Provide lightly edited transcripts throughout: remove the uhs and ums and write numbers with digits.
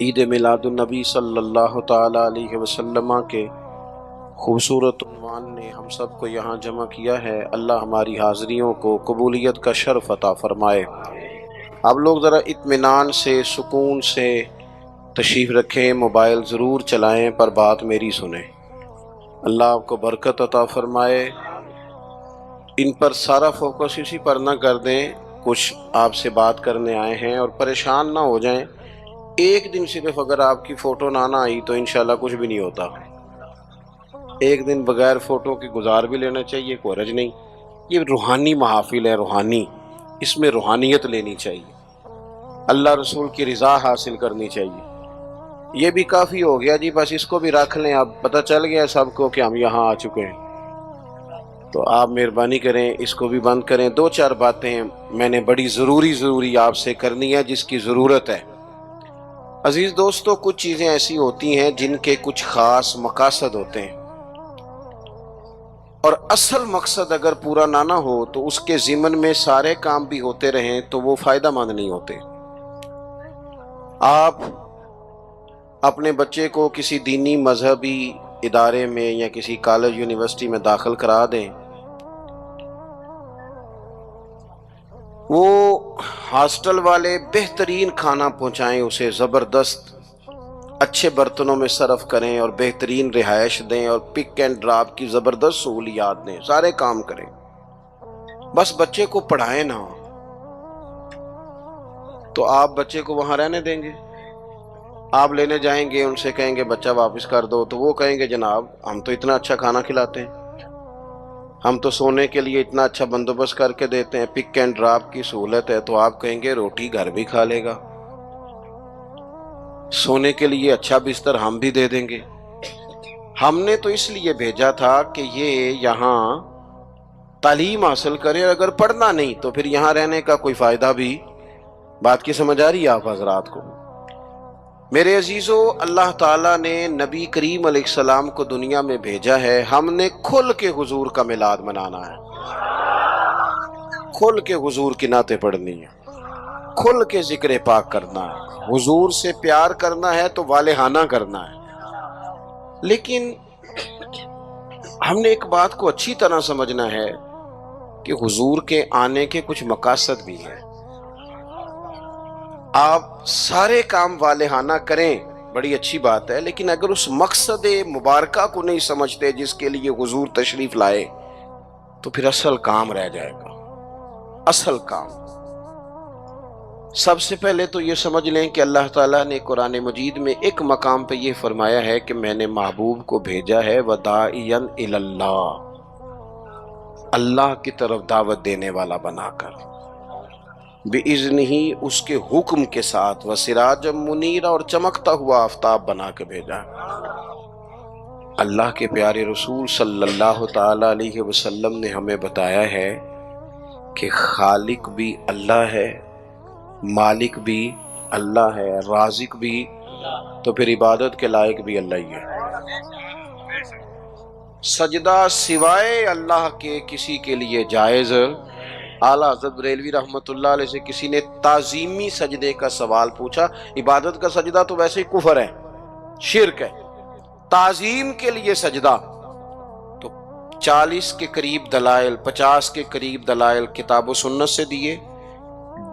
عید میلادالنبی صلی اللہ تعالی علیہ وسلم کے خوبصورت عنوان نے ہم سب کو یہاں جمع کیا ہے۔ اللہ ہماری حاضریوں کو قبولیت کا شرف عطا فرمائے۔ آپ لوگ ذرا اطمینان سے، سکون سے تشریف رکھیں، موبائل ضرور چلائیں پر بات میری سنیں۔ اللہ آپ کو برکت عطا فرمائے۔ ان پر سارا فوکس اسی پر نہ کر دیں، کچھ آپ سے بات کرنے آئے ہیں اور پریشان نہ ہو جائیں۔ ایک دن صرف اگر آپ کی فوٹو نہ آئی تو انشاءاللہ کچھ بھی نہیں ہوتا۔ ایک دن بغیر فوٹو کے گزار بھی لینا چاہیے، کوئی حرج نہیں۔ یہ روحانی محافل ہے، روحانی، اس میں روحانیت لینی چاہیے، اللہ رسول کی رضا حاصل کرنی چاہیے۔ یہ بھی کافی ہو گیا جی، بس اس کو بھی رکھ لیں۔ اب پتہ چل گیا سب کو کہ ہم یہاں آ چکے ہیں، تو آپ مہربانی کریں اس کو بھی بند کریں۔ دو چار باتیں میں نے بڑی ضروری آپ سے کرنی ہے، جس کی ضرورت ہے۔ عزیز دوستو، کچھ چیزیں ایسی ہوتی ہیں جن کے کچھ خاص مقاصد ہوتے ہیں، اور اصل مقصد اگر پورا نہ ہو تو اس کے ضمن میں سارے کام بھی ہوتے رہیں تو وہ فائدہ مند نہیں ہوتے۔ آپ اپنے بچے کو کسی دینی مذہبی ادارے میں یا کسی کالج یونیورسٹی میں داخل کرا دیں، وہ ہاسٹل والے بہترین کھانا پہنچائیں، اسے زبردست اچھے برتنوں میں صرف کریں اور بہترین رہائش دیں اور پک اینڈ ڈراپ کی زبردست سہولیات دیں، سارے کام کریں، بس بچے کو پڑھائیں نہ، تو آپ بچے کو وہاں رہنے دیں گے؟ آپ لینے جائیں گے، ان سے کہیں گے بچہ واپس کر دو، تو وہ کہیں گے جناب ہم تو اتنا اچھا کھانا کھلاتے ہیں، ہم تو سونے کے لیے اتنا اچھا بندوبست کر کے دیتے ہیں، پک اینڈ ڈراپ کی سہولت ہے، تو آپ کہیں گے روٹی گھر بھی کھا لے گا، سونے کے لیے اچھا بستر ہم بھی دے دیں گے۔ ہم نے تو اس لیے بھیجا تھا کہ یہ یہاں تعلیم حاصل کرے، اگر پڑھنا نہیں تو پھر یہاں رہنے کا کوئی فائدہ بھی۔ بات کی سمجھ آ رہی ہے آپ حضرات کو؟ میرے عزیزو، اللہ تعالیٰ نے نبی کریم علیہ السلام کو دنیا میں بھیجا ہے، ہم نے کھل کے حضور کا میلاد منانا ہے، کھل کے حضور کی نعتیں پڑھنی ہے، کھل کے ذکر پاک کرنا ہے، حضور سے پیار کرنا ہے تو والہانہ کرنا ہے۔ لیکن ہم نے ایک بات کو اچھی طرح سمجھنا ہے کہ حضور کے آنے کے کچھ مقاصد بھی ہیں۔ آپ سارے کام والہانہ کریں، بڑی اچھی بات ہے، لیکن اگر اس مقصد مبارکہ کو نہیں سمجھتے جس کے لیے حضور تشریف لائے تو پھر اصل کام رہ جائے گا۔ اصل کام سب سے پہلے تو یہ سمجھ لیں کہ اللہ تعالیٰ نے قرآن مجید میں ایک مقام پہ یہ فرمایا ہے کہ میں نے محبوب کو بھیجا ہے وَدَاعِيًا إِلَى اللَّهِ، اللہ کی طرف دعوت دینے والا بنا کر، بِإِذْنِهِ، اس کے حکم کے ساتھ، وَسِرَاجًا مُنِيرًا، اور چمکتا ہوا آفتاب بنا کے بھیجا۔ اللہ کے پیارے رسول صلی اللہ تعالی علیہ وسلم نے ہمیں بتایا ہے کہ خالق بھی اللہ ہے، مالک بھی اللہ ہے، رازق بھی، تو پھر عبادت کے لائق بھی اللہ ہی ہے۔ سجدہ سوائے اللہ کے کسی کے لیے جائز۔ اعلیٰ حضرت بریلوی رحمۃ اللہ علیہ سے کسی نے تعظیمی سجدے کا سوال پوچھا، عبادت کا سجدہ تو ویسے ہی کفر ہے، شرک ہے، تعظیم کے لیے سجدہ، تو 40 کے قریب دلائل، 50 کے قریب دلائل کتاب و سنت سے دیے،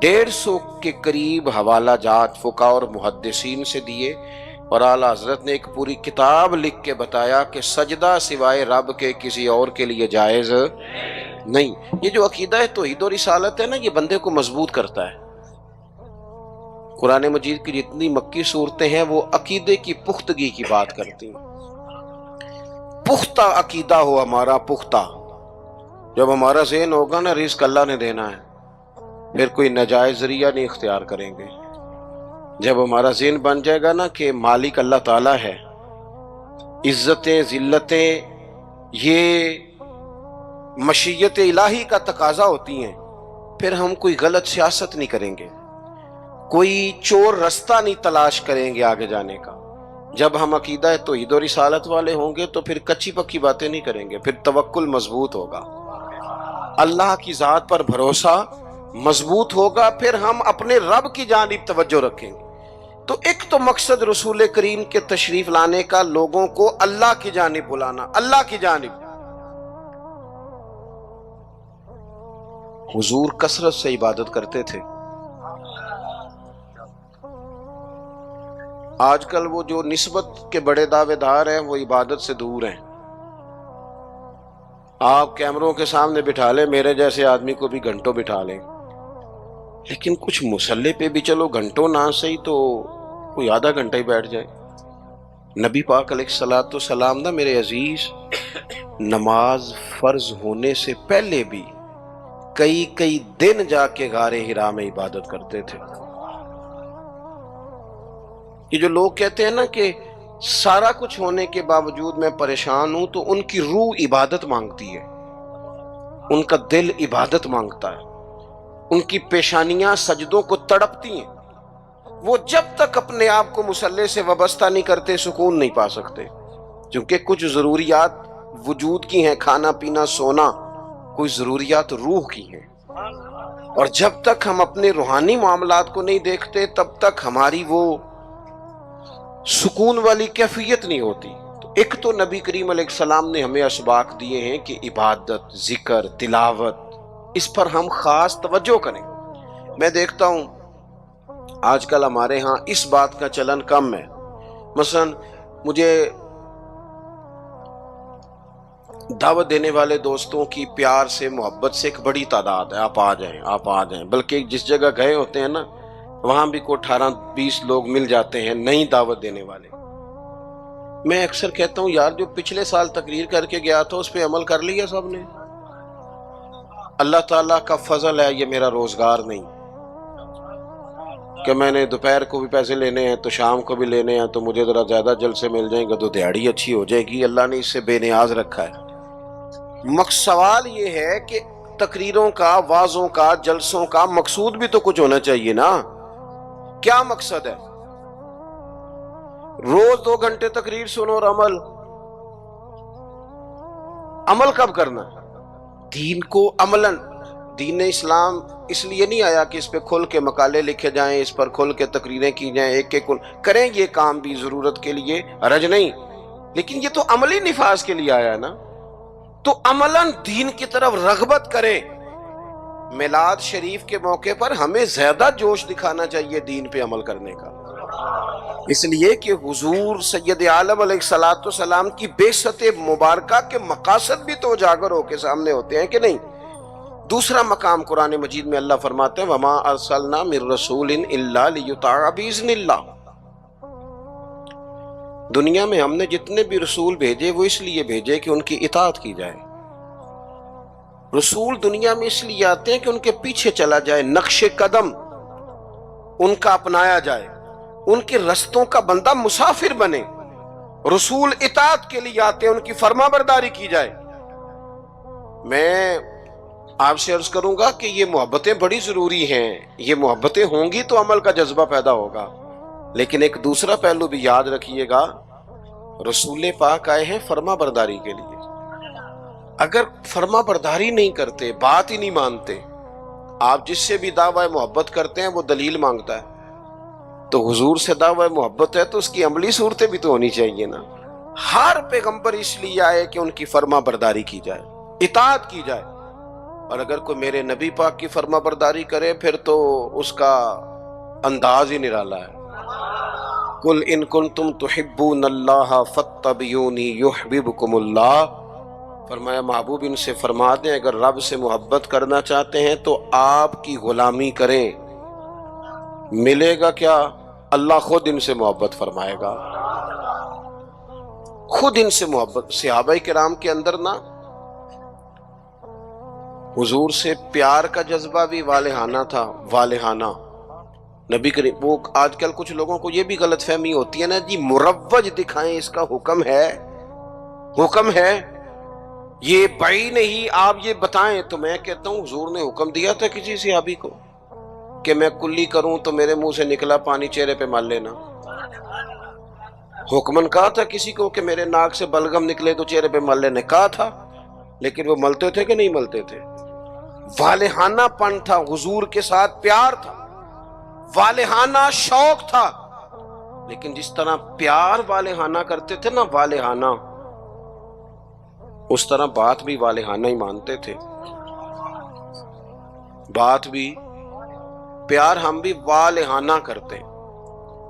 150 کے قریب حوالہ جات فقہاء اور محدثین سے دیے، اور اعلیٰ حضرت نے ایک پوری کتاب لکھ کے بتایا کہ سجدہ سوائے رب کے کسی اور کے لیے جائز نہیں۔ یہ جو عقیدہ ہے توحید و رسالت ہے نا، یہ بندے کو مضبوط کرتا ہے۔ قرآن مجید کی جتنی مکی صورتیں ہیں وہ عقیدے کی پختگی کی بات کرتی ہیں۔ پختہ عقیدہ ہو ہمارا، پختہ، جب ہمارا ذہن ہوگا نا رزق اللہ نے دینا ہے، پھر کوئی ناجائز ذریعہ نہیں اختیار کریں گے۔ جب ہمارا ذہن بن جائے گا نا کہ مالک اللہ تعالیٰ ہے، عزتیں ذلتیں یہ مشیت الہی کا تقاضا ہوتی ہیں، پھر ہم کوئی غلط سیاست نہیں کریں گے، کوئی چور رستہ نہیں تلاش کریں گے آگے جانے کا۔ جب ہم عقیدہ توحید و رسالت والے ہوں گے تو پھر کچی پکی باتیں نہیں کریں گے، پھر توکل مضبوط ہوگا، اللہ کی ذات پر بھروسہ مضبوط ہوگا، پھر ہم اپنے رب کی جانب توجہ رکھیں گے۔ تو ایک تو مقصد رسول کریم کے تشریف لانے کا لوگوں کو اللہ کی جانب بلانا، اللہ کی جانب۔ حضور کثرت سے عبادت کرتے تھے۔ آج کل وہ جو نسبت کے بڑے دعوے دار ہیں وہ عبادت سے دور ہیں۔ آپ کیمروں کے سامنے بٹھا لیں، میرے جیسے آدمی کو بھی گھنٹوں بٹھا لیں، لیکن کچھ مصلی پہ بھی چلو گھنٹوں نہ صحیح تو کوئی آدھا گھنٹہ ہی بیٹھ جائے۔ نبی پاک علیہ الصلوۃ والسلام نا میرے عزیز، نماز فرض ہونے سے پہلے بھی کئی دن جا کے غار حرا میں عبادت کرتے تھے۔ یہ جو لوگ کہتے ہیں نا کہ سارا کچھ ہونے کے باوجود میں پریشان ہوں، تو ان کی روح عبادت مانگتی ہے، ان کا دل عبادت مانگتا ہے، ان کی پیشانیاں سجدوں کو تڑپتی ہیں۔ وہ جب تک اپنے آپ کو مصلی سے وابستہ نہیں کرتے سکون نہیں پا سکتے، کیونکہ کچھ ضروریات وجود کی ہیں، کھانا پینا سونا، کوئی ضروریات روح کی ہیں، اور جب تک ہم اپنے روحانی معاملات کو نہیں دیکھتے تب تک ہماری وہ سکون والی کیفیت نہیں ہوتی۔ تو ایک تو نبی کریم علیہ السلام نے ہمیں اسباق دیے ہیں کہ عبادت، ذکر، تلاوت، اس پر ہم خاص توجہ کریں۔ میں دیکھتا ہوں آج کل ہمارے ہاں اس بات کا چلن کم ہے۔ مثلا مجھے دعوت دینے والے دوستوں کی پیار سے محبت سے ایک بڑی تعداد ہے، آپ آ جائیں آپ آ جائیں، بلکہ جس جگہ گئے ہوتے ہیں نا وہاں بھی کوئی 18-20 لوگ مل جاتے ہیں نئی دعوت دینے والے۔ میں اکثر کہتا ہوں یار جو پچھلے سال تقریر کر کے گیا تھا اس پہ عمل کر لیا سب نے؟ اللہ تعالیٰ کا فضل ہے یہ میرا روزگار نہیں کہ میں نے دوپہر کو بھی پیسے لینے ہیں تو شام کو بھی لینے ہیں، تو مجھے ذرا زیادہ جلسے مل جائیں گے تو دیہڑی اچھی ہو جائے گی۔ اللہ نے اس سے بے نیاز رکھا ہے۔ سوال یہ ہے کہ تقریروں کا، وعظوں کا، جلسوں کا مقصود بھی تو کچھ ہونا چاہیے نا۔ کیا مقصد ہے؟ روز 2 گھنٹے تقریر سنو اور عمل کب کرنا؟ دین کو عملاً، دین اسلام اس لیے نہیں آیا کہ اس پہ کھل کے مقالے لکھے جائیں، اس پر کھل کے تقریریں کی جائیں، ایک کریں یہ کام بھی ضرورت کے لیے، حرج نہیں، لیکن یہ تو عملی نفاذ کے لیے آیا ہے نا۔ تو عملاً دین کی طرف رغبت کریں۔ میلاد شریف کے موقع پر ہمیں زیادہ جوش دکھانا چاہیے دین پہ عمل کرنے کا، اس لیے کہ حضور سید عالم علیہ الصلوۃ والسلام کی بعثت مبارکہ کے مقاصد بھی تو اجاگر ہو کے سامنے ہوتے ہیں کہ نہیں۔ دوسرا مقام قرآن مجید میں اللہ فرماتے ہیں وَمَا أَرْسَلْنَا مِن رَسُولٍ إِلَّا لِيُطَاعَ بِإِذْنِ اللَّهِ۔ دنیا میں ہم نے جتنے بھی رسول بھیجے وہ اس لیے بھیجے کہ ان کی اطاعت کی جائے۔ رسول دنیا میں اس لیے آتے ہیں کہ ان کے پیچھے چلا جائے، نقش قدم ان کا اپنایا جائے، ان کے رستوں کا بندہ مسافر بنے۔ رسول اطاعت کے لیے آتے ہیں، ان کی فرما برداری کی جائے۔ میں آپ سے عرض کروں گا کہ یہ محبتیں بڑی ضروری ہیں، یہ محبتیں ہوں گی تو عمل کا جذبہ پیدا ہوگا، لیکن ایک دوسرا پہلو بھی یاد رکھیے گا، رسول پاک آئے ہیں فرما برداری کے لیے۔ اگر فرما برداری نہیں کرتے، بات ہی نہیں مانتے، آپ جس سے بھی دعوی محبت کرتے ہیں وہ دلیل مانگتا ہے، تو حضور سے دعوی محبت ہے تو اس کی عملی صورتیں بھی تو ہونی چاہیے نا۔ ہر پیغمبر اس لیے آئے کہ ان کی فرما برداری کی جائے، اطاعت کی جائے، اور اگر کوئی میرے نبی پاک کی فرما برداری کرے پھر تو اس کا انداز ہی نرالا ہے۔ قُلْ إِن كُنتُمْ تُحِبُّونَ اللَّهَ فَاتَّبِعُونِي يُحْبِبْكُمُ اللَّهُ۔ فرمایا محبوب ان سے فرما دیں اگر رب سے محبت کرنا چاہتے ہیں تو آپ کی غلامی کریں، ملے گا کیا؟ اللہ خود ان سے محبت فرمائے گا، خود ان سے محبت۔ صحابہ کرام کے اندر نا حضور سے پیار کا جذبہ بھی والہانہ تھا، والہانہ۔ نبی کریم، وہ آج کل کچھ لوگوں کو یہ بھی غلط فہمی ہوتی ہے نا جی مروج دکھائیں، اس کا حکم ہے، حکم ہے، یہ بھائی نہیں آپ یہ بتائیں۔ تو میں کہتا ہوں حضور نے حکم دیا تھا کسی صحابی کو کہ میں کلی کروں تو میرے منہ سے نکلا پانی چہرے پہ مل لینا؟ حکمن کہا تھا کسی کو کہ میرے ناک سے بلغم نکلے تو چہرے پہ مل لینے؟ کہا تھا، لیکن وہ ملتے تھے کہ نہیں ملتے تھے؟ والہانہ پن تھا، حضور کے ساتھ پیار تھا، والہانہ شوق تھا، لیکن جس طرح پیار والہانہ کرتے تھے نا، والہانہ، اس طرح بات بھی والہانہ ہی مانتے تھے، بات بھی پیار ہم بھی والہانہ کرتے ہیں۔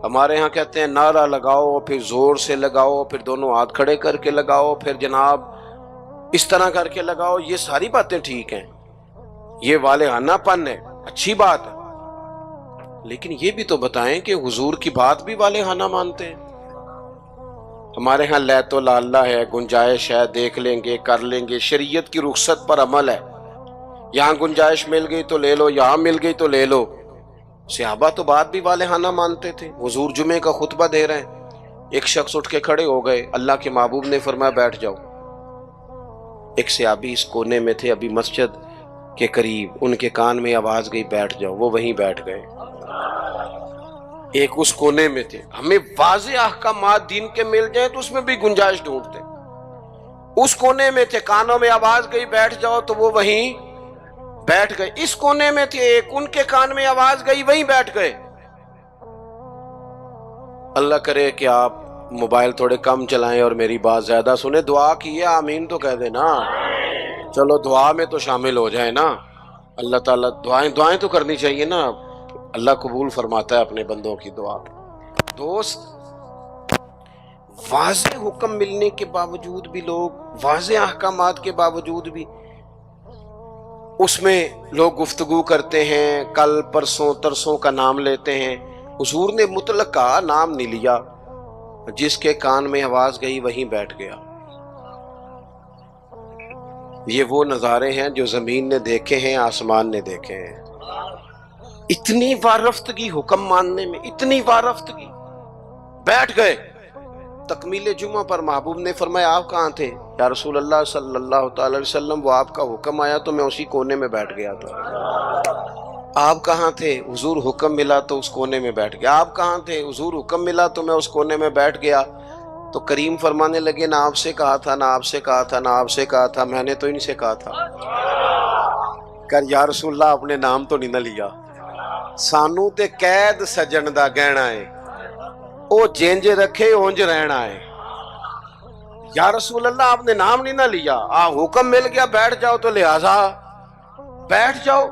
ہمارے ہاں کہتے ہیں نعرہ لگاؤ، پھر زور سے لگاؤ، پھر دونوں ہاتھ کھڑے کر کے لگاؤ، پھر جناب اس طرح کر کے لگاؤ، یہ ساری باتیں ٹھیک ہیں، یہ والہانہ پن ہے، اچھی بات ہے، لیکن یہ بھی تو بتائیں کہ حضور کی بات بھی والہانہ مانتے ہیں؟ ہمارے ہاں لے تو لالا ہے، گنجائش ہے، دیکھ لیں گے، کر لیں گے، شریعت کی رخصت پر عمل ہے، یہاں گنجائش مل گئی تو لے لو، یہاں مل گئی تو لے لو۔ صحابہ تو بات بھی والہانہ مانتے تھے۔ حضور جمعے کا خطبہ دے رہے ہیں، ایک شخص اٹھ کے کھڑے ہو گئے، اللہ کے محبوب نے فرمایا بیٹھ جاؤ۔ ایک صحابی اس کونے میں تھے ابھی مسجد کے قریب، ان کے کان میں آواز گئی بیٹھ جاؤ، وہ وہیں بیٹھ گئے۔ ایک اس کونے میں تھے، ہمیں واضح احکامات دین کے مل جائیں تو اس میں بھی گنجائش ڈھونڈتے، اس کونے میں تھے، کانوں میں آواز گئی بیٹھ جاؤ تو وہ وہیں بیٹھ گئے۔ اس کونے میں تھے ایک، ان کے کان میں آواز گئی وہیں بیٹھ گئے۔ اللہ کرے کہ آپ موبائل تھوڑے کم چلائیں اور میری بات زیادہ سنیں، دعا کیے آمین تو کہہ دیں نا، چلو دعا میں تو شامل ہو جائیں نا۔ اللہ تعالیٰ دعائیں تو کرنی چاہیے نا، اللہ قبول فرماتا ہے اپنے بندوں کی دعا۔ دوست، واضح حکم ملنے کے باوجود بھی لوگ، واضح احکامات کے باوجود بھی اس میں لوگ گفتگو کرتے ہیں، کل پرسوں ترسوں کا نام لیتے ہیں۔ حضور نے مطلق کا نام نہیں لیا، جس کے کان میں آواز گئی وہیں بیٹھ گیا۔ یہ وہ نظارے ہیں جو زمین نے دیکھے ہیں، آسمان نے دیکھے ہیں۔ اتنی وارفتگی حکم ماننے میں، اتنی وارفتگی، بیٹھ گئے۔ تکمیل جمعہ پر محبوب نے فرمایا آپ کہاں تھے؟ یا رسول اللہ صلی اللہ تعالی علیہ وسلم، وہ آپ کا حکم آیا تو میں اسی کونے میں بیٹھ گیا تھا۔ آپ کہاں تھے؟ حضور حکم ملا تو اس کونے میں بیٹھ گیا۔ آپ کہاں تھے؟ حضور حکم ملا تو میں اس کونے میں بیٹھ گیا۔ تو کریم فرمانے لگے نہ آپ سے کہا تھا، نہ آپ سے کہا تھا، نہ آپ سے کہا تھا، میں نے تو ان سے کہا تھا۔ کر یا رسول اللہ اپنے نام تو نہیں نہ لیا، سانو تے قید سجن دا گہنا ہے، او جینج رکھے اونج رہنا ہے۔ یا رسول اللہ آپ نے نام نہیں نہ لیا، حکم مل گیا بیٹھ جاؤ تو لہذا بیٹھ جاؤ۔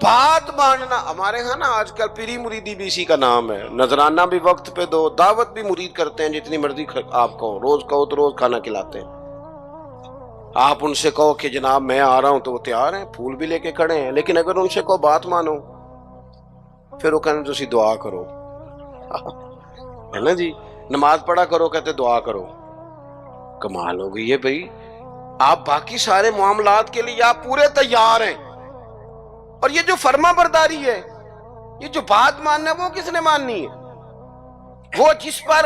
بات ماننا ہمارے ہاں نا آج کل پیری مریدی بھی اسی کا نام ہے، نذرانہ بھی وقت پہ دو، دعوت بھی مرید کرتے ہیں، جتنی مرضی آپ کہو، روز کہو تو روز کھانا کھلاتے ہیں۔ آپ ان سے کہو کہ جناب میں آ رہا ہوں تو وہ تیار ہیں، پھول بھی لے کے کھڑے ہیں، لیکن اگر ان سے کہو بات مانو، پھر وہ کہنے تسی دعا کرو، ہے نا جی، نماز پڑھا کرو کہتے دعا کرو۔ کمال ہو گئی ہے بھائی، آپ باقی سارے معاملات کے لیے آپ پورے تیار ہیں، اور یہ جو فرما برداری ہے، یہ جو بات ماننا ہے، وہ کس نے ماننی ہے؟ وہ جس پر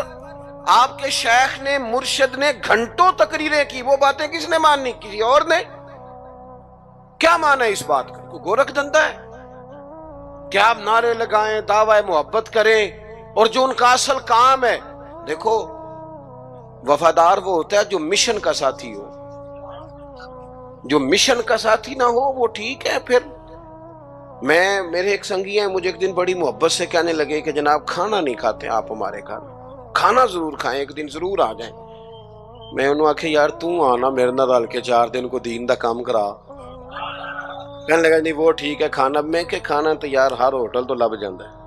آپ کے شیخ نے، مرشد نے گھنٹوں تقریریں کی، وہ باتیں کس نے ماننی؟ کسی اور نے؟ کیا مانا ہے اس بات کا؟ کوئی گورکھ دھندا ہے کیا آپ نعرے لگائیں، دعوی محبت کریں، اور جو ان کا اصل کام ہے؟ دیکھو وفادار وہ ہوتا ہے جو مشن کا ساتھی ہو، جو مشن کا ساتھی نہ ہو وہ ٹھیک ہے۔ پھر میرے ایک سنگی ہیں، مجھے ایک دن بڑی محبت سے کہنے لگے کہ جناب کھانا نہیں کھاتے آپ ہمارے گھر، کھانا ضرور کھائیں، ایک دن ضرور آ جائیں۔ میں انہوں آکھے یار توں آنا میرے نہ رل کے 4 دن کو دین دا کام کرا۔ کہنے لگا نہیں وہ ٹھیک ہے کھانا، میں کہ کھانا تو یار ہر ہوٹل تو لب جاندہ ہے،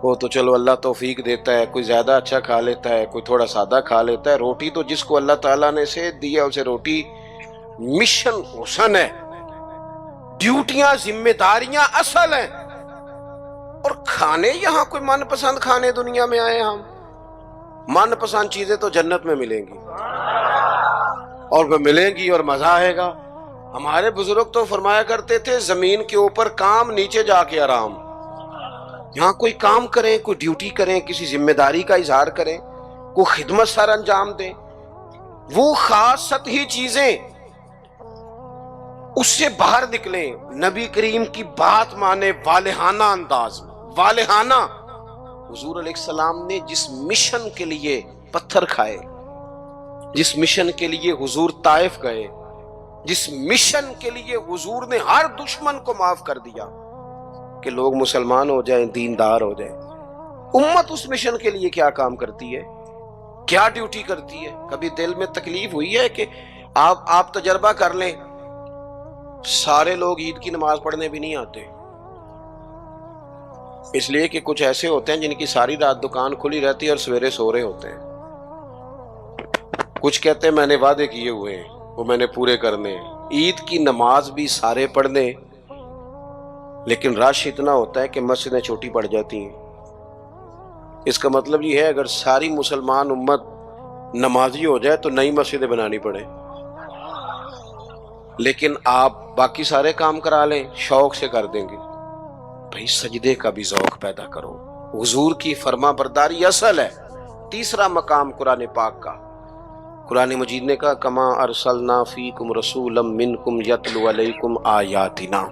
وہ تو چلو اللہ توفیق دیتا ہے، کوئی زیادہ اچھا کھا لیتا ہے، کوئی تھوڑا سادہ کھا لیتا ہے۔ روٹی تو جس کو اللہ تعالیٰ نے سے دیا اسے روٹی مشن حسن ہے، ڈیوٹیاں ذمہ داریاں اصل ہیں، اور کھانے یہاں کوئی من پسند کھانے دنیا میں آئے ہم، من پسند چیزیں تو جنت میں ملیں گی، اور وہ ملیں گی اور مزہ آئے گا۔ ہمارے بزرگ تو فرمایا کرتے تھے زمین کے اوپر کام، نیچے جا کے آرام۔ یہاں کوئی کام کریں، کوئی ڈیوٹی کریں، کسی ذمہ داری کا اظہار کریں، کوئی خدمت سر انجام دیں، وہ خاص سطحی چیزیں اس سے باہر نکلیں، نبی کریم کی بات مانے والہانہ انداز میں، والہانہ۔ حضور علیہ السلام نے جس مشن کے لیے پتھر کھائے، جس مشن کے لیے حضور طائف گئے، جس مشن کے لیے حضور نے ہر دشمن کو معاف کر دیا کہ لوگ مسلمان ہو جائیں، دیندار ہو جائیں، امت اس مشن کے لیے کیا کام کرتی ہے، کیا ڈیوٹی کرتی ہے؟ کبھی دل میں تکلیف ہوئی ہے کہ آپ تجربہ کر لیں، سارے لوگ عید کی نماز پڑھنے بھی نہیں آتے، اس لیے کہ کچھ ایسے ہوتے ہیں جن کی ساری رات دکان کھلی رہتی ہے اور سویرے سو رہے ہوتے ہیں، کچھ کہتے ہیں میں نے وعدے کیے ہوئے ہیں وہ میں نے پورے کرنے ہیں۔ عید کی نماز بھی سارے پڑھنے، لیکن رش اتنا ہوتا ہے کہ مسجدیں چھوٹی پڑ جاتی ہیں۔ اس کا مطلب یہ ہے اگر ساری مسلمان امت نمازی ہو جائے تو نئی مسجدیں بنانی پڑے، لیکن آپ باقی سارے کام کرا لیں، شوق سے کر دیں گے۔ بھائی سجدے کا بھی ذوق پیدا کرو، حضور کی فرما برداری اصل ہے۔ تیسرا مقام قرآن پاک کا، قرآن مجید نے کہا کما ارسلنا فیکم رسولا منکم یتلو علیکم آیاتنا،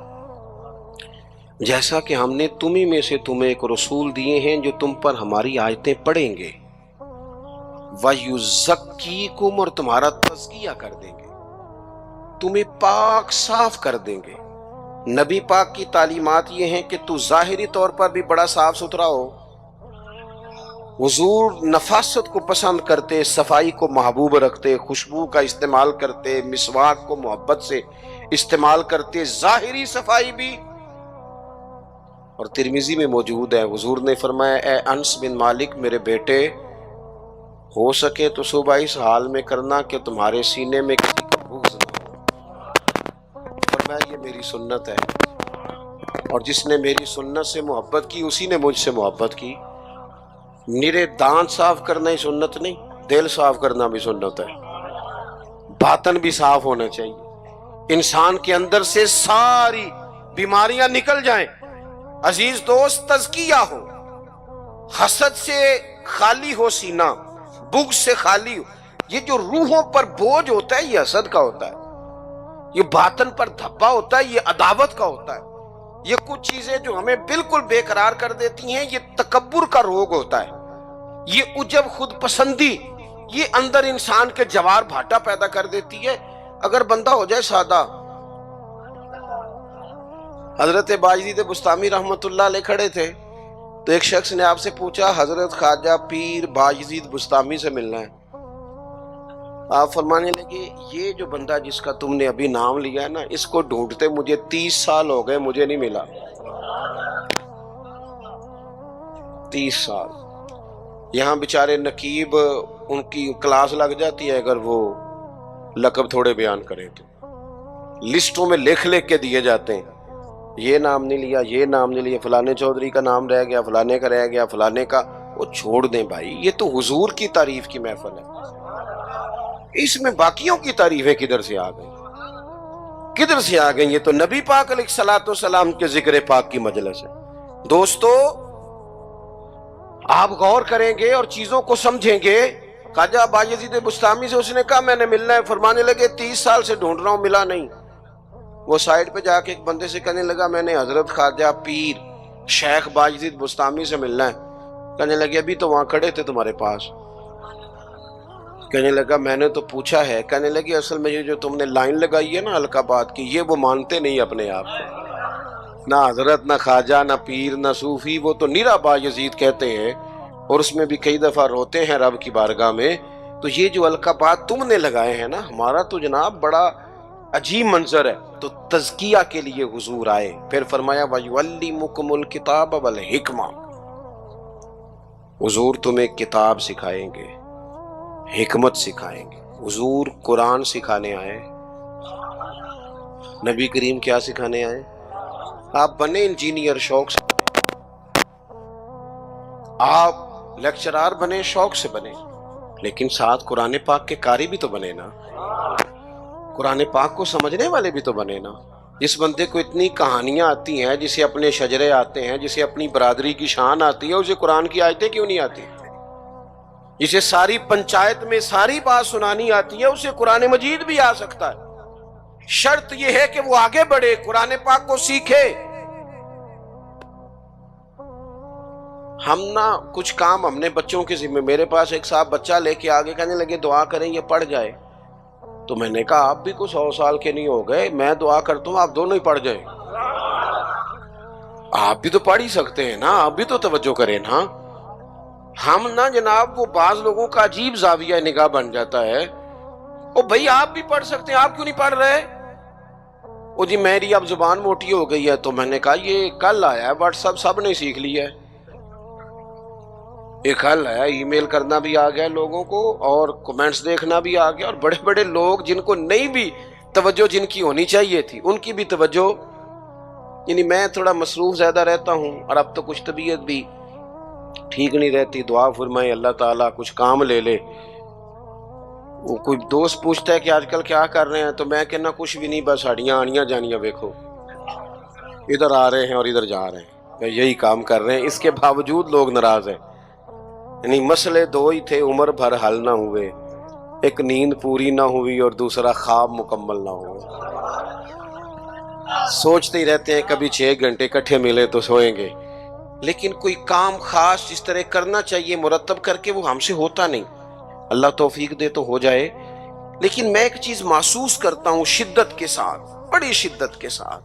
جیسا کہ ہم نے تمہیں میں سے تمہیں ایک رسول دیے ہیں جو تم پر ہماری آیتیں پڑھیں گے، وَيُزَكِّيكُمْ، اور تمہارا تزکیہ کر دیں گے، تمہیں پاک صاف کر دیں گے۔ نبی پاک کی تعلیمات یہ ہیں کہ تو ظاہری طور پر بھی بڑا صاف ستھرا ہو۔ حضور نفاست کو پسند کرتے، صفائی کو محبوب رکھتے، خوشبو کا استعمال کرتے، مسواک کو محبت سے استعمال کرتے، ظاہری صفائی بھی۔ اور ترمذی میں موجود ہے، حضور نے فرمایا اے انس بن مالک میرے بیٹے، ہو سکے تو صبح اس حال میں کرنا کہ تمہارے سینے میں کسی کا بغض نہ ہو۔ فرمایا یہ میری سنت ہے، اور جس نے میری سنت سے محبت کی اسی نے مجھ سے محبت کی۔ نرے دانت صاف کرنا ہی سنت نہیں، دل صاف کرنا بھی سنت ہے، باطن بھی صاف ہونا چاہیے، انسان کے اندر سے ساری بیماریاں نکل جائیں۔ عزیز دوست، تزکیہ ہو، حسد سے خالی ہو سینہ، بغض سے خالی ہو۔ یہ جو روحوں پر بوجھ ہوتا ہے یہ حسد کا ہوتا ہے، یہ باطن پر دھبا ہوتا ہے یہ عداوت کا ہوتا ہے۔ یہ کچھ چیزیں جو ہمیں بالکل بے قرار کر دیتی ہیں یہ تکبر کا روگ ہوتا ہے، یہ عجب خود پسندی، یہ اندر انسان کے جوار بھاٹا پیدا کر دیتی ہے۔ اگر بندہ ہو جائے سادہ، حضرت باجدید بستامی رحمت اللہ علیہ کھڑے تھے تو ایک شخص نے آپ سے پوچھا حضرت خواجہ پیر باجدید بستامی سے ملنا ہے۔ آپ فرمانے لگے یہ جو بندہ جس کا تم نے ابھی نام لیا ہے نا، اس کو ڈھونڈتے مجھے 30 سال ہو گئے، مجھے نہیں ملا۔ 30 سال یہاں بیچارے نقیب ان کی کلاس لگ جاتی ہے اگر وہ لقب تھوڑے بیان کریں تو، لسٹوں میں لکھ کے دیے جاتے ہیں، یہ نام نہیں لیا، یہ نام نہیں لیا، فلانے چودھری کا نام رہ گیا، فلانے کا رہ گیا، فلانے کا۔ وہ چھوڑ دیں بھائی، یہ تو حضور کی تعریف کی محفل ہے، اس میں باقیوں کی تعریفیں کدھر سے آ گئی، کدھر سے آ گئی؟ یہ تو نبی پاک علیہ الصلوۃ والسلام کے ذکر پاک کی مجلس ہے۔ دوستو آپ غور کریں گے اور چیزوں کو سمجھیں گے۔ خواجہ باجدید بستامی سے اس نے کہا میں نے ملنا ہے، فرمانے لگے 30 سال سے ڈھونڈ رہا ہوں، ملا نہیں۔ وہ سائڈ پہ جا کے ایک بندے سے کہنے لگا میں نے حضرت خواجہ پیر شیخ باجدید بستامی سے ملنا ہے۔ کہنے لگے ابھی تو وہاں کھڑے تھے تمہارے پاس۔ کہنے لگا میں نے تو پوچھا ہے۔ کہنے لگی اصل میں یہ جو تم نے لائن لگائی ہے نا القابات کی، یہ وہ مانتے نہیں اپنے آپ کو، نہ حضرت نہ خواجہ نہ پیر نہ صوفی، وہ تو نیرا باجدید کہتے ہیں، اور اس میں بھی کئی دفعہ روتے ہیں رب کی بارگاہ میں۔ تو یہ جو القابات تم نے لگائے ہیں نا، ہمارا تو جناب بڑا عجیب منظر ہے۔ تو تزکیہ کے لیے حضور آئے، پھر فرمایا وَيُعَلِّمُكُمُ الْكِتَابَ وَالْحِکْمَةَ، حضور تمہیں کتاب سکھائیں گے، حکمت سکھائیں گے۔ حضور قرآن سکھانے آئے، نبی کریم کیا سکھانے آئے؟ آپ بنے انجینئر شوق سے بنے، آپ لیکچرار بنے شوق سے بنے، لیکن ساتھ قرآن پاک کے قاری بھی تو بنے نا، قرآن پاک کو سمجھنے والے بھی تو بنے نا۔ جس بندے کو اتنی کہانیاں آتی ہیں، جسے اپنے شجرے آتے ہیں، جسے اپنی برادری کی شان آتی ہے، اسے قرآن کی آیتیں کیوں نہیں آتی؟ جسے ساری پنچایت میں ساری بات سنانی آتی ہے، اسے قرآن مجید بھی آ سکتا ہے۔ شرط یہ ہے کہ وہ آگے بڑھے، قرآن پاک کو سیکھے۔ ہم نا کچھ کام ہم نے بچوں کے ذمہ، میرے پاس ایک صاحب بچہ لے کے آگے کہنے لگے دعا کریں یہ پڑھ جائے، تو میں نے کہا آپ بھی کوئی 100 سال کے نہیں ہو گئے، میں دعا کرتا ہوں آپ دونوں ہی پڑھ جائیں، آپ بھی تو پڑھ ہی سکتے ہیں نا، آپ بھی تو توجہ کریں نا۔ ہم نا جناب وہ بعض لوگوں کا عجیب زاویہ نگاہ بن جاتا ہے، او بھائی آپ بھی پڑھ سکتے ہیں، آپ کیوں نہیں پڑھ رہے؟ او جی میری اب زبان موٹی ہو گئی ہے، تو میں نے کہا یہ کل آیا ہے واٹس ایپ سب نے سیکھ لیا ہے، ایک حل ہے، ای میل کرنا بھی آ گیا لوگوں کو اور کمنٹس دیکھنا بھی آ گیا، اور بڑے بڑے لوگ جن کو نہیں بھی توجہ جن کی ہونی چاہیے تھی ان کی بھی توجہ، یعنی میں تھوڑا مصروف زیادہ رہتا ہوں اور اب تو کچھ طبیعت بھی ٹھیک نہیں رہتی، دعا فرمائے اللہ تعالیٰ کچھ کام لے لے۔ وہ کوئی دوست پوچھتا ہے کہ آج کل کیا کر رہے ہیں، تو میں کہنا کچھ بھی نہیں، بس ہڈیاں آنیاں جانیاں دیکھو، ادھر آ رہے ہیں اور ادھر جا رہے ہیں، میں یہی کام کر رہے ہیں، اس کے باوجود لوگ ناراض ہیں۔ یعنی مسئلے دو ہی تھے، عمر بھر حل نہ ہوئے، ایک نیند پوری نہ ہوئی اور دوسرا خواب مکمل نہ ہوئے۔ سوچتے ہی رہتے ہیں کبھی 6 گھنٹے اکٹھے ملے تو سوئیں گے، لیکن کوئی کام خاص جس طرح کرنا چاہیے مرتب کر کے وہ ہم سے ہوتا نہیں۔ اللہ توفیق دے تو ہو جائے، لیکن میں ایک چیز محسوس کرتا ہوں شدت کے ساتھ، بڑی شدت کے ساتھ،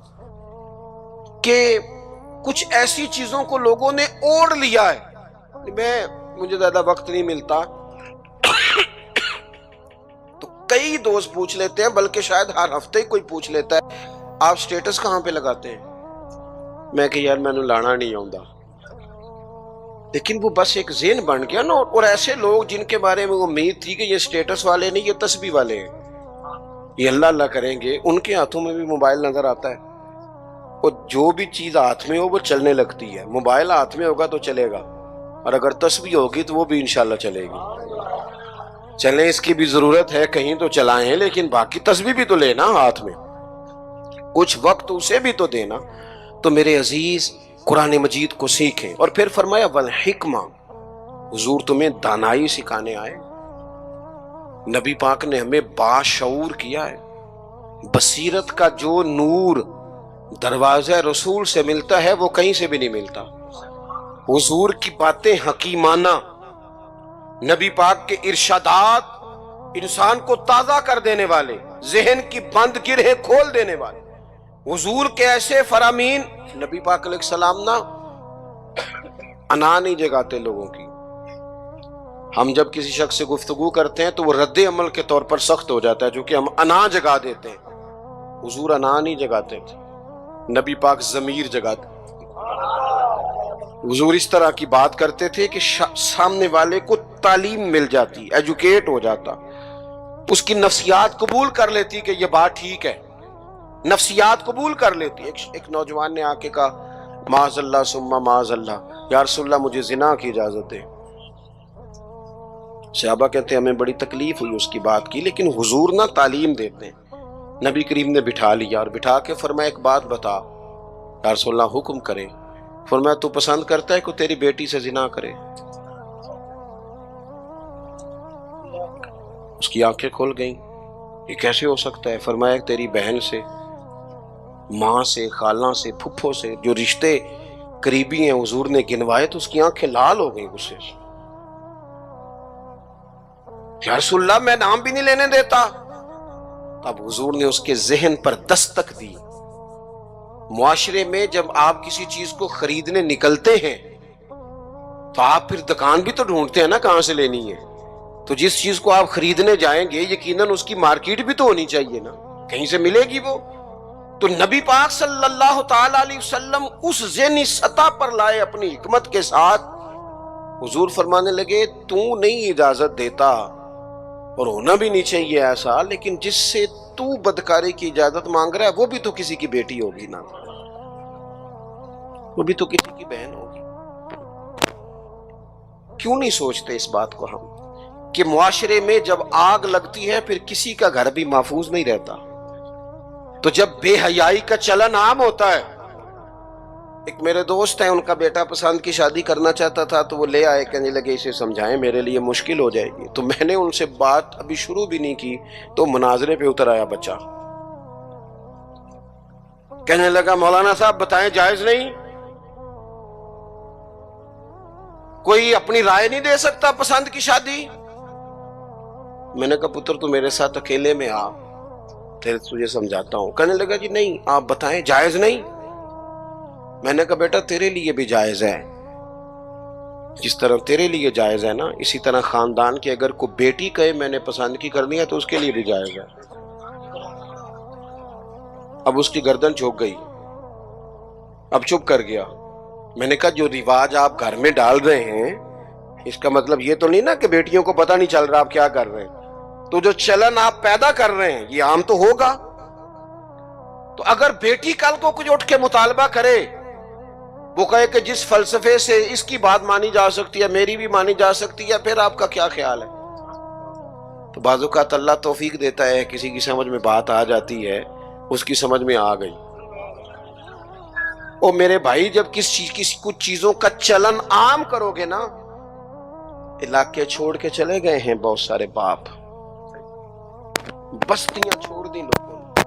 کہ کچھ ایسی چیزوں کو لوگوں نے اوڑھ لیا ہے۔ مجھے زیادہ وقت نہیں ملتا تو کئی دوست پوچھ لیتے ہیں، بلکہ شاید ہر ہفتے ہی کوئی پوچھ لیتا ہے آپ سٹیٹس کہاں پہ لگاتے ہیں؟ میں کہ یار میں نے لانا نہیں آؤں، لیکن وہ بس ایک ذہن بن گیا نا، اور ایسے لوگ جن کے بارے میں امید تھی کہ یہ سٹیٹس والے نہیں، یہ تسبیح والے ہیں، یہ اللہ اللہ کریں گے، ان کے ہاتھوں میں بھی موبائل نظر آتا ہے، اور جو بھی چیز ہاتھ میں ہو وہ چلنے لگتی ہے۔ موبائل ہاتھ میں ہوگا تو چلے گا، اور اگر تسبیح ہوگی تو وہ بھی انشاءاللہ چلے گی۔ چلیں اس کی بھی ضرورت ہے، کہیں تو چلائیں، لیکن باقی تسبیح بھی تو لینا ہاتھ میں، کچھ وقت اسے بھی تو دینا۔ تو میرے عزیز قرآن مجید کو سیکھیں، اور پھر فرمایا والحکمہ، حضور تمہیں دانائی سکھانے آئے۔ نبی پاک نے ہمیں باشعور کیا ہے۔ بصیرت کا جو نور دروازہ رسول سے ملتا ہے وہ کہیں سے بھی نہیں ملتا۔ حضور کی باتیں حکیمانہ، نبی پاک کے ارشادات انسان کو تازہ کر دینے والے، ذہن کی بند گرہیں کھول دینے والے، حضور کے ایسے فرامین۔ نبی پاک علیہ السلام نا انا نہیں جگاتے لوگوں کی۔ ہم جب کسی شخص سے گفتگو کرتے ہیں تو وہ رد عمل کے طور پر سخت ہو جاتا ہے، چونکہ ہم انا جگا دیتے ہیں۔ حضور انا نہیں جگاتے تھے، نبی پاک ضمیر جگاتے۔ حضور اس طرح کی بات کرتے تھے کہ سامنے والے کو تعلیم مل جاتی، ایجوکیٹ ہو جاتا، اس کی نفسیات قبول کر لیتی کہ یہ بات ٹھیک ہے، نفسیات قبول کر لیتی۔ ایک نوجوان نے آ کے کہا معاذ اللہ ثم معاذ اللہ، یا رسول اللہ مجھے زنا کی اجازت دے۔ صحابہ کہتے ہیں ہمیں بڑی تکلیف ہوئی اس کی بات کی، لیکن حضور نہ تعلیم دیتے ہیں۔ نبی کریم نے بٹھا لیا اور بٹھا کے فرمایا ایک بات بتا، یا رسول اللہ حکم کرے۔ فرمایا تو پسند کرتا ہے کہ تیری بیٹی سے زنا کرے؟ اس کی آنکھیں کھل گئیں، یہ کیسے ہو سکتا ہے؟ فرمایا تیری بہن سے، ماں سے، خالہ سے، پھپھو سے، جو رشتے قریبی ہیں حضور نے گنوائے، تو اس کی آنکھیں لال ہو گئیں غصے سے۔ یا رسول اللہ میں نام بھی نہیں لینے دیتا۔ اب حضور نے اس کے ذہن پر دستک دی۔ معاشرے میں جب آپ کسی چیز کو خریدنے نکلتے ہیں تو آپ پھر دکان بھی تو ڈھونڈتے ہیں نا کہاں سے لینی ہے، تو جس چیز کو آپ خریدنے جائیں گے یقیناً اس کی مارکیٹ بھی تو ہونی چاہیے نا، کہیں سے ملے گی وہ۔ تو نبی پاک صلی اللہ تعالی علیہ وسلم اس ذہنی سطح پر لائے اپنی حکمت کے ساتھ۔ حضور فرمانے لگے تو نہیں اجازت دیتا، اور ہونا بھی نہیں چاہیے ایسا، لیکن جس سے تو بدکاری کی اجازت مانگ رہا ہے وہ بھی تو کسی کی بیٹی ہوگی نا، وہ بھی تو کسی کی بہن ہوگی۔ کیوں نہیں سوچتے اس بات کو ہم کہ معاشرے میں جب آگ لگتی ہے پھر کسی کا گھر بھی محفوظ نہیں رہتا۔ تو جب بے حیائی کا چلن عام ہوتا ہے، ایک میرے دوست ہیں، ان کا بیٹا پسند کی شادی کرنا چاہتا تھا، تو وہ لے آئے، کہنے لگے اسے سمجھائیں میرے لیے مشکل ہو جائے گی۔ تو میں نے ان سے بات ابھی شروع بھی نہیں کی تو مناظرے پہ اتر آیا بچہ، کہنے لگا مولانا صاحب بتائیں جائز نہیں؟ کوئی اپنی رائے نہیں دے سکتا پسند کی شادی؟ میں نے کہا پتر تو میرے ساتھ اکیلے میں آ، تجھے سمجھاتا ہوں۔ کہنے لگا جی نہیں آپ بتائیں جائز نہیں؟ میں نے کہا بیٹا تیرے لیے بھی جائز ہے، جس طرح تیرے لیے جائز ہے نا، اسی طرح خاندان کی اگر کوئی بیٹی کہے میں نے پسند کی کرنی ہے تو اس کے لیے بھی جائز ہے۔ اب اس کی گردن جھک گئی، اب چپ کر گیا۔ میں نے کہا جو رواج آپ گھر میں ڈال رہے ہیں اس کا مطلب یہ تو نہیں نا کہ بیٹیوں کو پتہ نہیں چل رہا آپ کیا کر رہے ہیں، تو جو چلن آپ پیدا کر رہے ہیں یہ عام تو ہوگا۔ تو اگر بیٹی کل کو کچھ اٹھ کے مطالبہ کرے، وہ کہے کہ جس فلسفے سے اس کی بات مانی جا سکتی ہے میری بھی مانی جا سکتی ہے، پھر آپ کا کیا خیال ہے؟ تو بعض اوقات اللہ توفیق دیتا ہے، کسی کی سمجھ میں بات آ جاتی ہے، اس کی سمجھ میں آ گئی۔ اور میرے بھائی جب کسی کچھ چیزوں کا چلن عام کرو گے نا، علاقے چھوڑ کے چلے گئے ہیں بہت سارے باپ، بستیاں چھوڑ دی لوگوں نے،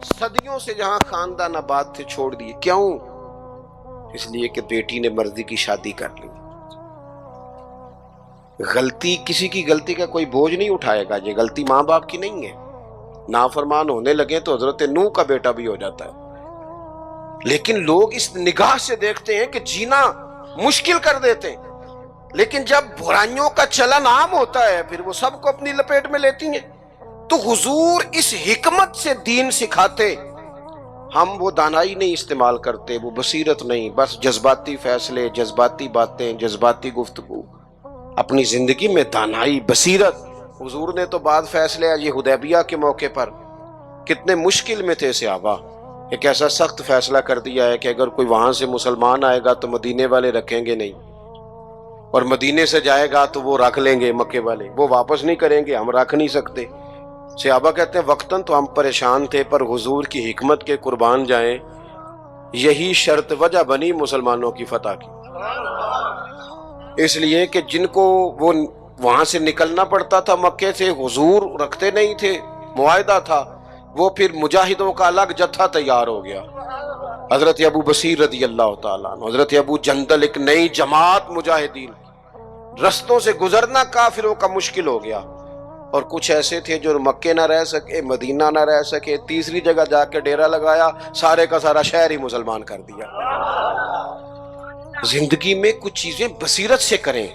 صدیوں سے جہاں خاندان آباد تھے چھوڑ دیے۔ کیوں؟ اس لیے کہ بیٹی نے مرضی کی شادی کر لی۔ غلطی کسی کی غلطی کا کوئی بوجھ نہیں اٹھائے گا، یہ غلطی ماں باپ کی نہیں ہے۔ نافرمان ہونے لگے تو حضرت نوح کا بیٹا بھی ہو جاتا ہے، لیکن لوگ اس نگاہ سے دیکھتے ہیں کہ جینا مشکل کر دیتے ہیں، لیکن جب برائیوں کا چلن عام ہوتا ہے پھر وہ سب کو اپنی لپیٹ میں لیتی ہیں۔ تو حضور اس حکمت سے دین سکھاتے، ہم وہ دانائی نہیں استعمال کرتے، وہ بصیرت نہیں، بس جذباتی فیصلے، جذباتی باتیں، جذباتی گفتگو۔ اپنی زندگی میں دانائی، بصیرت۔ حضور نے تو بعد فیصلے یہ حدیبیہ کے موقع پر کتنے مشکل میں تھے صحابہ، ایک ایسا سخت فیصلہ کر دیا ہے کہ اگر کوئی وہاں سے مسلمان آئے گا تو مدینے والے رکھیں گے نہیں، اور مدینے سے جائے گا تو وہ رکھ لیں گے مکے والے، وہ واپس نہیں کریں گے، ہم رکھ نہیں سکتے۔ صحابہ کہتے ہیں وقتاً تو ہم پریشان تھے، پر حضور کی حکمت کے قربان جائیں، یہی شرط وجہ بنی مسلمانوں کی فتح کی۔ اس لیے کہ جن کو وہ وہاں سے نکلنا پڑتا تھا مکے سے، حضور رکھتے نہیں تھے، معاہدہ تھا، وہ پھر مجاہدوں کا الگ جتھا تیار ہو گیا۔ حضرت ابو بصیر رضی اللہ تعالیٰ عنہ، حضرت ابو جندل، ایک نئی جماعت مجاہدین، رستوں سے گزرنا کافروں کا مشکل ہو گیا، اور کچھ ایسے تھے جو مکے نہ رہ سکے، مدینہ نہ رہ سکے، تیسری جگہ جا کے ڈیرا لگایا، سارے کا سارا شہر ہی مسلمان کر دیا۔ زندگی میں کچھ چیزیں بصیرت سے کریں۔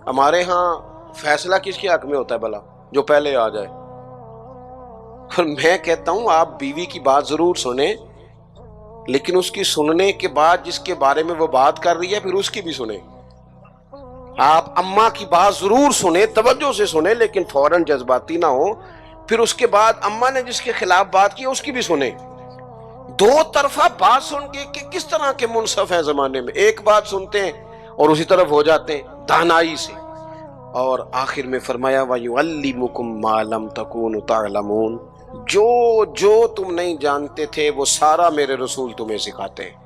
ہمارے ہاں فیصلہ کس کے حق میں ہوتا ہے بھلا؟ جو پہلے آ جائے۔ اور میں کہتا ہوں آپ بیوی کی بات ضرور سنیں، لیکن اس کی سننے کے بعد جس کے بارے میں وہ بات کر رہی ہے پھر اس کی بھی سنیں۔ آپ اماں کی بات ضرور سنیں، توجہ سے سنیں، لیکن فوراً جذباتی نہ ہو۔ پھر اس کے بعد اماں نے جس کے خلاف بات کی اس کی بھی سنیں۔ دو طرفہ بات سن کے کہ کس طرح کے منصف ہیں زمانے میں، ایک بات سنتے ہیں اور اسی طرف ہو جاتے ہیں دانائی سے۔ اور آخر میں فرمایا وَيُعَلِّمُكُم مَّا لَمْ تَكُونُوا تَعْلَمُونَ، جو تم نہیں جانتے تھے وہ سارا میرے رسول تمہیں سکھاتے ہیں۔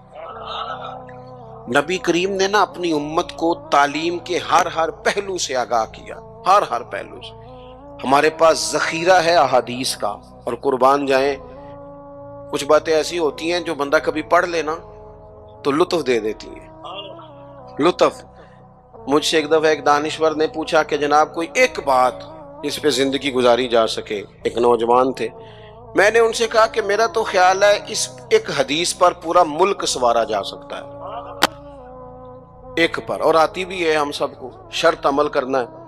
نبی کریم نے نا اپنی امت کو تعلیم کے ہر پہلو سے آگاہ کیا، ہر پہلو سے۔ ہمارے پاس ذخیرہ ہے احادیث کا، اور قربان جائیں کچھ باتیں ایسی ہوتی ہیں جو بندہ کبھی پڑھ لینا تو لطف دے دیتی ہیں، لطف۔ مجھ سے ایک دفعہ ایک دانشور نے پوچھا کہ جناب کوئی ایک بات جس پہ زندگی گزاری جا سکے، ایک نوجوان تھے۔ میں نے ان سے کہا کہ میرا تو خیال ہے اس ایک حدیث پر پورا ملک سنوارا جا سکتا ہے، ایک پر، اور آتی بھی ہے ہم سب کو، شرط عمل کرنا ہے۔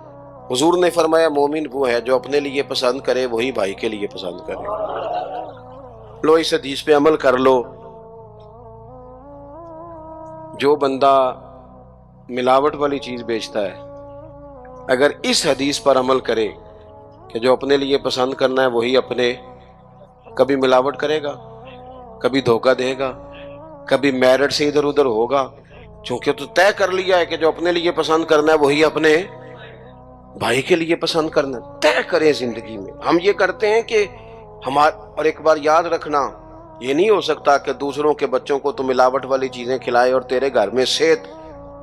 حضور نے فرمایا مومن وہ ہے جو اپنے لیے پسند کرے وہی بھائی کے لیے پسند کرے۔ لو اس حدیث پہ عمل کر لو۔ جو بندہ ملاوٹ والی چیز بیچتا ہے اگر اس حدیث پر عمل کرے کہ جو اپنے لیے پسند کرنا ہے وہی اپنے، کبھی ملاوٹ کرے گا، کبھی دھوکہ دے گا، کبھی میرٹ سے ادھر ادھر ہوگا، چونکہ تو طے کر لیا ہے کہ جو اپنے لیے پسند کرنا ہے وہی اپنے بھائی کے لیے پسند کرنا ہے۔ طے کریں زندگی میں۔ ہم یہ کرتے ہیں کہ اور ایک بار یاد رکھنا، یہ نہیں ہو سکتا کہ دوسروں کے بچوں کو تو ملاوٹ والی چیزیں کھلائے اور تیرے گھر میں صحت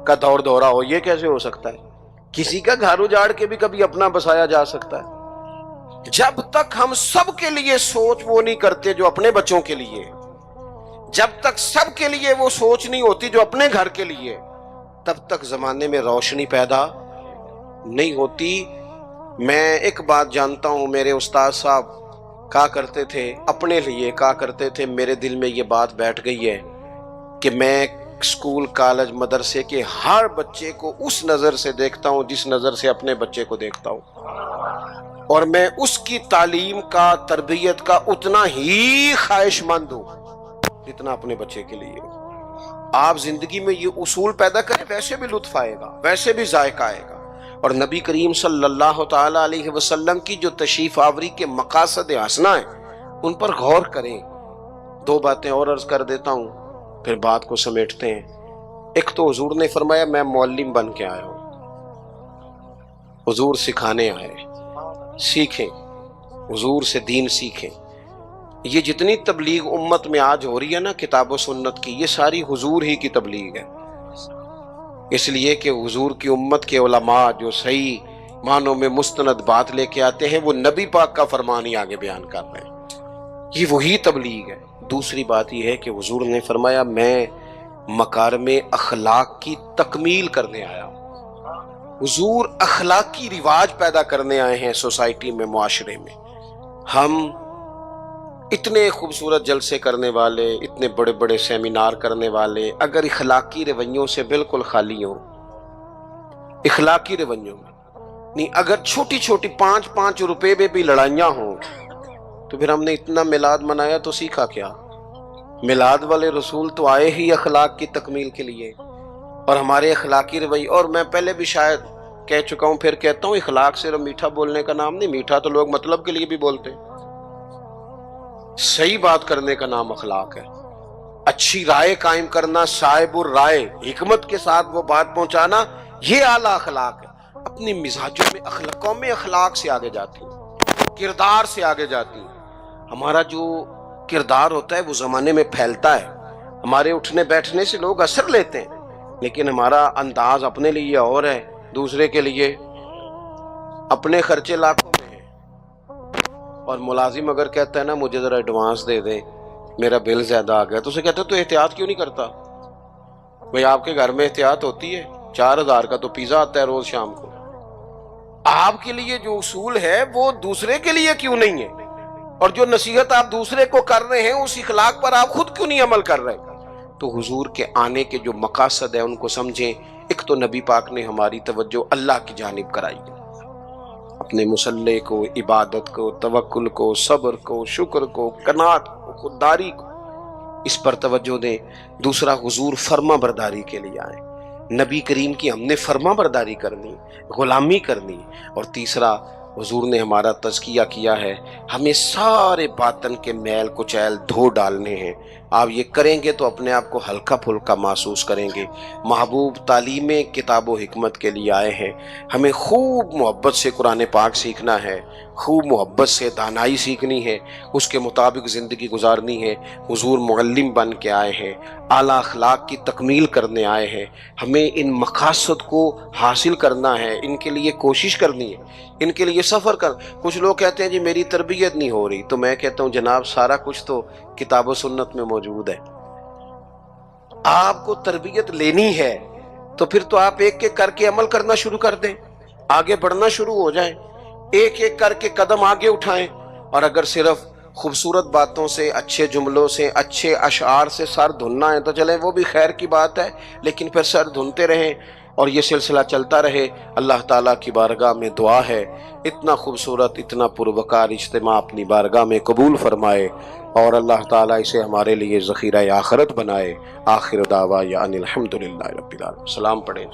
کا دور دورہ ہو، یہ کیسے ہو سکتا ہے؟ کسی کا گھر اجاڑ کے بھی کبھی اپنا بسایا جا سکتا ہے۔ جب تک ہم سب کے لیے سوچ وہ نہیں کرتے جو اپنے بچوں کے لیے، جب تک سب کے لیے وہ سوچ نہیں ہوتی جو اپنے گھر کے لیے، تب تک زمانے میں روشنی پیدا نہیں ہوتی۔ میں ایک بات جانتا ہوں، میرے استاد صاحب کہا کرتے تھے، اپنے لیے کہا کرتے تھے، میرے دل میں یہ بات بیٹھ گئی ہے کہ میں اسکول کالج مدرسے کے ہر بچے کو اس نظر سے دیکھتا ہوں جس نظر سے اپنے بچے کو دیکھتا ہوں، اور میں اس کی تعلیم کا، تربیت کا اتنا ہی خواہش مند ہوں جتنا اپنے بچے کے لیے۔ آپ زندگی میں یہ اصول پیدا کریں، ویسے بھی لطف آئے گا، ویسے بھی ذائقہ آئے گا۔ اور نبی کریم صلی اللہ تعالی علیہ وسلم کی جو تشریف آوری کے مقاصد حسنہ ہیں ان پر غور کریں۔ دو باتیں اور عرض کر دیتا ہوں پھر بات کو سمیٹتے ہیں۔ ایک تو حضور نے فرمایا میں معلم بن کے آیا ہوں، حضور سکھانے آئے، سیکھیں، حضور سے دین سیکھیں۔ یہ جتنی تبلیغ امت میں آج ہو رہی ہے نا کتاب و سنت کی، یہ ساری حضور ہی کی تبلیغ ہے، اس لیے کہ حضور کی امت کے علماء جو صحیح معنوں میں مستند بات لے کے آتے ہیں وہ نبی پاک کا فرمان ہی آگے بیان کر رہے ہیں، یہ وہی تبلیغ ہے۔ دوسری بات یہ ہے کہ حضور نے فرمایا میں مکارم اخلاق کی تکمیل کرنے آیا ہوں۔ حضور اخلاقی رواج پیدا کرنے آئے ہیں سوسائٹی میں، معاشرے میں۔ ہم اتنے خوبصورت جلسے کرنے والے، اتنے بڑے بڑے سیمینار کرنے والے اگر اخلاقی رویوں سے بالکل خالی ہوں، اخلاقی رویوں میں نہیں، اگر چھوٹی چھوٹی 5 روپے میں بھی لڑائیاں ہوں تو پھر ہم نے اتنا میلاد منایا تو سیکھا کیا؟ میلاد والے رسول تو آئے ہی اخلاق کی تکمیل کے لیے، اور ہمارے اخلاقی رویے، اور میں پہلے بھی شاید کہہ چکا ہوں پھر کہتا ہوں، اخلاق صرف میٹھا بولنے کا نام نہیں، میٹھا تو لوگ مطلب کے لیے بھی بولتے ہیں، صحیح بات کرنے کا نام اخلاق ہے۔ اچھی رائے قائم کرنا، صاحب الرائے، حکمت کے ساتھ وہ بات پہنچانا، یہ اعلیٰ اخلاق ہے۔ اپنی مزاجوں میں قومیں اخلاق سے آگے جاتی ہیں، کردار سے آگے جاتی ہیں۔ ہمارا جو کردار ہوتا ہے وہ زمانے میں پھیلتا ہے، ہمارے اٹھنے بیٹھنے سے لوگ اثر لیتے ہیں، لیکن ہمارا انداز اپنے لیے اور ہے، دوسرے کے لیے اپنے خرچے لاکھوں میں ہیں۔ اور ملازم اگر کہتا ہے نا مجھے ذرا ایڈوانس دے دیں، میرا بل زیادہ آ گیا، تو اسے کہتے تو احتیاط کیوں نہیں کرتا؟ بھئی آپ کے گھر میں احتیاط ہوتی ہے؟ 4000 کا تو پیزا آتا ہے روز شام کو، آپ کے لیے جو اصول ہے وہ دوسرے کے لیے کیوں نہیں ہے؟ اور جو نصیحت آپ دوسرے کو کر رہے ہیں اس اخلاق پر آپ خود کیوں نہیں عمل کر رہے؟ تو حضور کے آنے کے جو مقاصد ہیں ان کو سمجھیں۔ ایک تو نبی پاک نے ہماری توجہ اللہ کی جانب کرائی ہے، اپنے مصلح کو، عبادت کو، توکل کو، صبر کو، شکر کو، قناعت کو، خودداری کو، اس پر توجہ دیں۔ دوسرا، حضور فرما برداری کے لیے آئے، نبی کریم کی ہم نے فرما برداری کرنی، غلامی کرنی۔ اور تیسرا، حضور نے ہمارا تزکیہ کیا ہے، ہمیں سارے باطن کے میل کچیل دھو ڈالنے ہیں۔ آپ یہ کریں گے تو اپنے آپ کو ہلکا پھلکا محسوس کریں گے۔ محبوب تعلیم کتاب و حکمت کے لیے آئے ہیں، ہمیں خوب محبت سے قرآن پاک سیکھنا ہے، خوب محبت سے دانائی سیکھنی ہے، اس کے مطابق زندگی گزارنی ہے۔ حضور معلم بن کے آئے ہیں، اعلیٰ اخلاق کی تکمیل کرنے آئے ہیں، ہمیں ان مقاصد کو حاصل کرنا ہے، ان کے لیے کوشش کرنی ہے، ان کے لیے سفر کر۔ کچھ لوگ کہتے ہیں جی میری تربیت نہیں ہو رہی، تو میں کہتا ہوں جناب سارا کچھ تو کتاب و سنت میں موجود ہے۔ آپ کو تربیت لینی ہے تو پھر تو آپ ایک ایک کر کے عمل کرنا شروع کر دیں، آگے بڑھنا شروع ہو جائیں، ایک ایک کر کے قدم آگے اٹھائیں۔ اور اگر صرف خوبصورت باتوں سے، اچھے جملوں سے، اچھے اشعار سے سر دھننا ہے تو چلیں وہ بھی خیر کی بات ہے، لیکن پھر سر دھنتے رہیں اور یہ سلسلہ چلتا رہے۔ اللہ تعالیٰ کی بارگاہ میں دعا ہے اتنا خوبصورت، اتنا پروقار اجتماع اپنی بارگاہ میں قبول فرمائے، اور اللہ تعالیٰ اسے ہمارے لیے ذخیرہ آخرت بنائے۔ آخر دعوانا ان الحمدللہ رب العالمین۔ سلام پڑھیں۔